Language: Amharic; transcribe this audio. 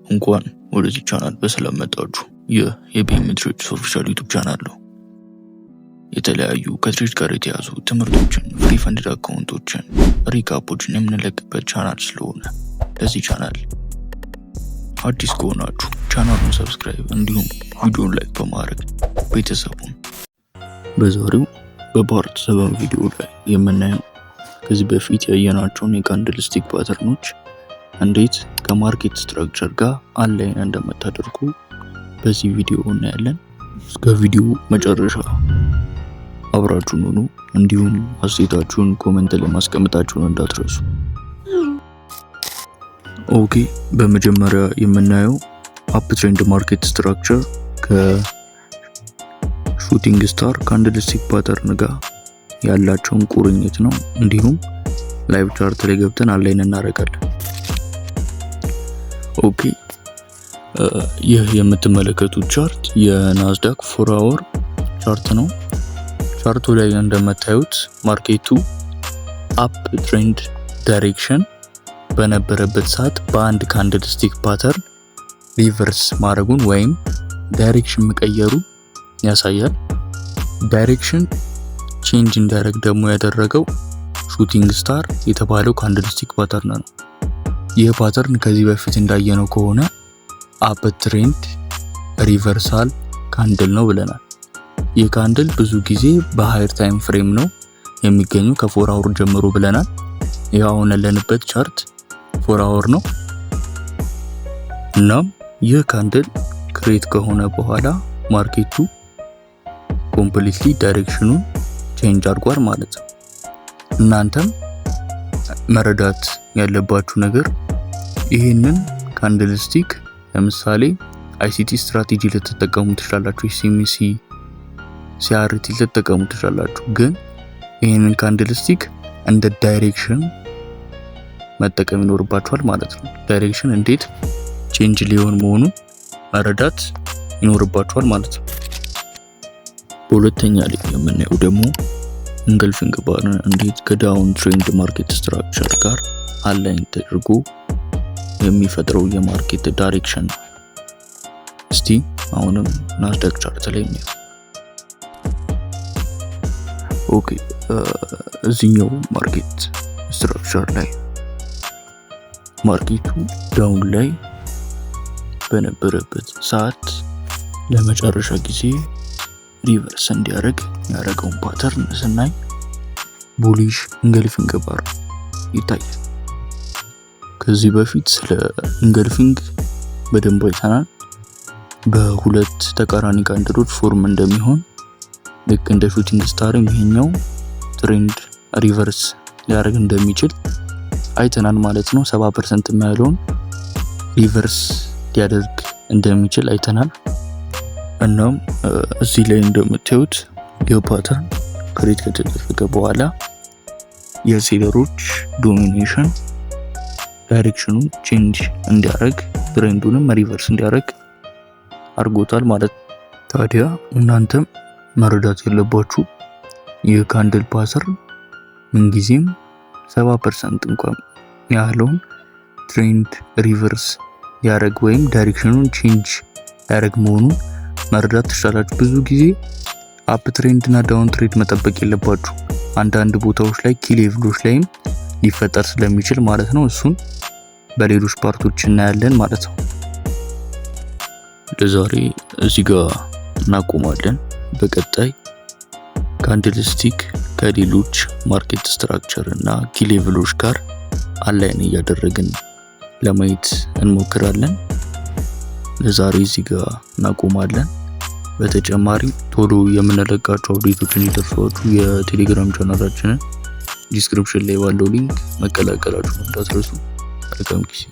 እንኳን ወደዚህ ቻናል በሰላም መጣችሁ። ይህ የቢኤም ትሬድስ ኦፊሻል ዩቲዩብ ቻናል ነው። የተለያዩ ከትሬድ ጋር የተያዙ ትምህርቶችን፣ ፍሪ ፈንድ አካውንቶችን፣ ሪካፖችን የምንለቅበት ቻናል ስለሆነ ለዚህ ቻናል አዲስ ከሆናችሁ ቻናሉን ሰብስክራይብ እንዲሁም ቪዲዮን ላይክ በማድረግ ቤተሰቡን። በዛሬው በፓርት 7 ቪዲዮ ላይ የምናየው ከዚህ በፊት ያየናቸውን የካንድልስቲክ ፓተርኖች እንዴት ከማርኬት ስትራክቸር ጋር አላይን እንደምታደርጉ በዚህ ቪዲዮ እናያለን። እስከ ቪዲዮ መጨረሻ አብራችሁን ሁኑ። እንዲሁም አስተያየታችሁን ኮሜንት ላይ ማስቀመጣችሁን እንዳትረሱ። ኦኬ፣ በመጀመሪያ የምናየው አፕ ትሬንድ ማርኬት ስትራክቸር ከሹቲንግ ስታር ካንድልስቲክ ፓተርን ጋር ያላቸውን ቁርኝት ነው። እንዲሁም ላይቭ ቻርት ላይ ገብተን አላይን እናደርጋለን። ኦኬ፣ ይህ የምትመለከቱት ቻርት የናስዳክ 4 አወር ቻርት ነው። ቻርቱ ላይ እንደምታዩት ማርኬቱ አፕ ትሬንድ ዳይሬክሽን በነበረበት ሰዓት በአንድ ካንድልስቲክ ፓተርን ሪቨርስ ማድረጉን ወይም ዳይሬክሽን መቀየሩ ያሳያል። ዳይሬክሽን ቼንጅ እንዲያደርግ ደግሞ ያደረገው ሹቲንግ ስታር የተባለው ካንድልስቲክ ፓተርን ነው። ይህ ፓተርን ከዚህ በፊት እንዳየነው ከሆነ አፕ ትሬንድ ሪቨርሳል ካንድል ነው ብለናል። ይህ ካንድል ብዙ ጊዜ በሃየር ታይም ፍሬም ነው የሚገኘው ከ4 አወር ጀምሮ ብለናል። ይህ አሁን ያለንበት ቻርት 4 አወር ነው። እናም ይህ ካንድል ክሬት ከሆነ በኋላ ማርኬቱ ኮምፕሊትሊ ዳይሬክሽኑን ቼንጅ አድርጓል ማለት ነው። እናንተም መረዳት ያለባችሁ ነገር ይህንን ካንድልስቲክ ለምሳሌ አይሲቲ ስትራቴጂ ልትጠቀሙ ትችላላችሁ፣ ሲኤምሲ ሲአርቲ ልትጠቀሙ ትችላላችሁ። ግን ይህንን ካንድልስቲክ እንደ ዳይሬክሽን መጠቀም ይኖርባችኋል ማለት ነው። ዳይሬክሽን እንዴት ቼንጅ ሊሆን መሆኑን መረዳት ይኖርባችኋል ማለት ነው። በሁለተኛ ላይ የምናየው ደግሞ ኢንገልፊንግ ባርን እንዴት ከዳውን ትሬንድ ማርኬት ስትራክቸር ጋር አላይን ተደርጎ የሚፈጥረው የማርኬት ዳይሬክሽን ነው። እስቲ አሁንም ናስዳክ ቻርት ላይ ነው። ኦኬ፣ እዚህኛው ማርኬት ስትራክቸር ላይ ማርኬቱ ዳውን ላይ በነበረበት ሰዓት ለመጨረሻ ጊዜ ሪቨርስ እንዲያደርግ ያደረገውን ፓተርን ስናይ ቡሊሽ ኢንገልፊንግ ባር ይታያል። ከዚህ በፊት ስለ ኢንገልፊንግ በደንብ አይተናል። በሁለት ተቃራኒ ካንድሎች ፎርም እንደሚሆን ልክ እንደ ሹቲንግ ስታር ይሄኛው ትሬንድ ሪቨርስ ሊያደርግ እንደሚችል አይተናል ማለት ነው። 70% የሚያለውን ሪቨርስ ሊያደርግ እንደሚችል አይተናል። እናም እዚህ ላይ እንደምታዩት የፓተርን ክሬት ከተደረገ በኋላ የሴለሮች ዶሚኔሽን ዳይሬክሽኑን ቼንጅ እንዲያደርግ ትሬንዱንም ሪቨርስ እንዲያደርግ አድርጎታል ማለት ነው። ታዲያ እናንተም መረዳት ያለባችሁ የካንድል ፓተርን ምንጊዜም 70% እንኳን ያለውን ትሬንድ ሪቨርስ ያደርግ ወይም ዳይሬክሽኑን ቼንጅ ያደርግ መሆኑን መረዳት ትችላላችሁ። ብዙ ጊዜ አፕ ትሬንድ እና ዳውን ትሬንድ መጠበቅ የለባችሁ። አንዳንድ ቦታዎች ላይ ኪ ሌቭሎች ላይም ሊፈጠር ስለሚችል ማለት ነው። እሱን በሌሎች ፓርቶች እናያለን ማለት ነው። ለዛሬ እዚህ ጋር እናቆማለን። በቀጣይ ካንድልስቲክ ከሌሎች ማርኬት ስትራክቸር እና ኪ ሌቭሎች ጋር አላይን እያደረግን ለማየት እንሞክራለን። ለዛሬ እዚህ ጋር እናቆማለን። በተጨማሪ ቶሎ የምንለቃቸው አፕዴቶችን እንዲደርሷችሁ የቴሌግራም ቻናላችንን ዲስክሪፕሽን ላይ ባለው ሊንክ መቀላቀላችሁን እንዳትረሱ። መልካም ጊዜ።